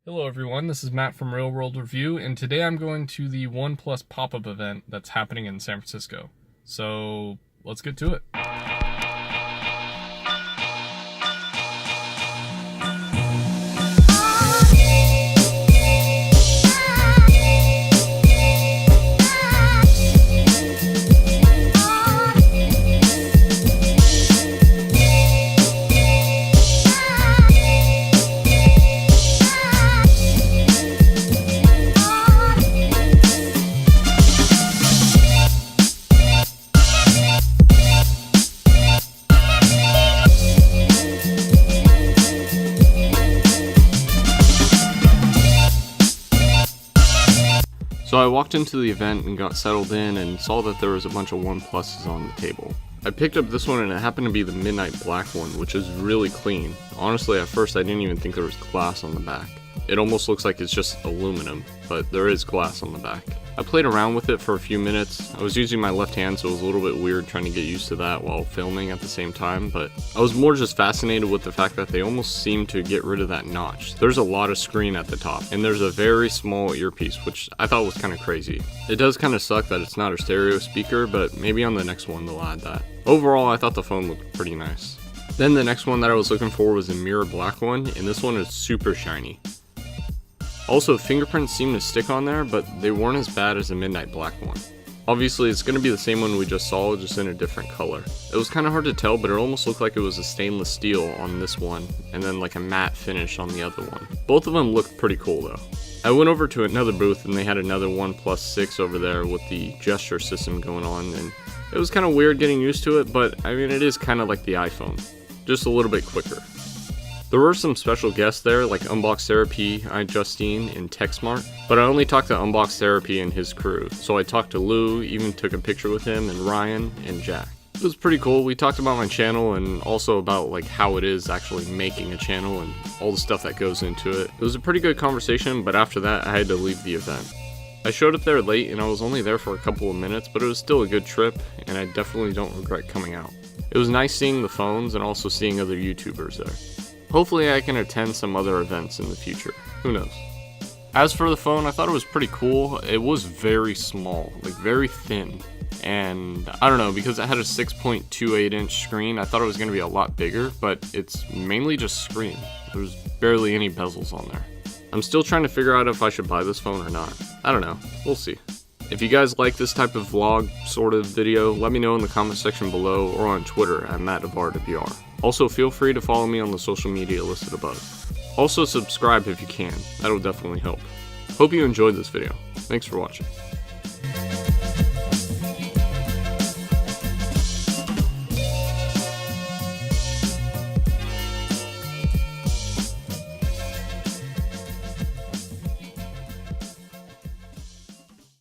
Hello everyone, this is Matt from Real World Review, and today I'm going to the OnePlus Pop Up event that's happening in San Francisco. So, let's get to it. So I walked into the event and got settled in and saw that there was a bunch of OnePluses on the table. I picked up this one and it happened to be the midnight black one, which is really clean. Honestly, at first I didn't even think there was glass on the back. It almost looks like it's just aluminum, but there is glass on the back. I played around with it for a few minutes. I was using my left hand, so it was a little bit weird trying to get used to that while filming at the same time, but I was more just fascinated with the fact that they almost seem to get rid of that notch. There's a lot of screen at the top, and there's a very small earpiece, which I thought was kind of crazy. It does kind of suck that it's not a stereo speaker, but maybe on the next one they'll add that. Overall, I thought the phone looked pretty nice. Then the next one that I was looking for was a mirror black one, and this one is super shiny. Also, fingerprints seem to stick on there, but they weren't as bad as the midnight black one. Obviously, it's going to be the same one we just saw, just in a different color. It was kind of hard to tell, but it almost looked like it was a stainless steel on this one, and then like a matte finish on the other one. Both of them looked pretty cool though. I went over to another booth and they had another OnePlus 6 over there with the gesture system going on, and it was kind of weird getting used to it, but I mean, it is kind of like the iPhone, just a little bit quicker. There were some special guests there, like Unbox Therapy, iJustine, and TechSmart, but I only talked to Unbox Therapy and his crew, so I talked to Lou, even took a picture with him, and Ryan, and Jack. It was pretty cool. We talked about my channel and also about like how it is actually making a channel and all the stuff that goes into it. It was a pretty good conversation, but after that I had to leave the event. I showed up there late and I was only there for a couple of minutes, but it was still a good trip and I definitely don't regret coming out. It was nice seeing the phones and also seeing other YouTubers there. Hopefully I can attend some other events in the future. Who knows? As for the phone, I thought it was pretty cool. It was very small, like very thin. And I don't know, because it had a 6.28 inch screen, I thought it was going to be a lot bigger, but it's mainly just screen. There's barely any bezels on there. I'm still trying to figure out if I should buy this phone or not. I don't know. We'll see. If you guys like this type of vlog sort of video, let me know in the comment section below or on Twitter at MattDeVarWR. Also, feel free to follow me on the social media listed above. Also, subscribe if you can. That'll definitely help. Hope you enjoyed this video. Thanks for watching.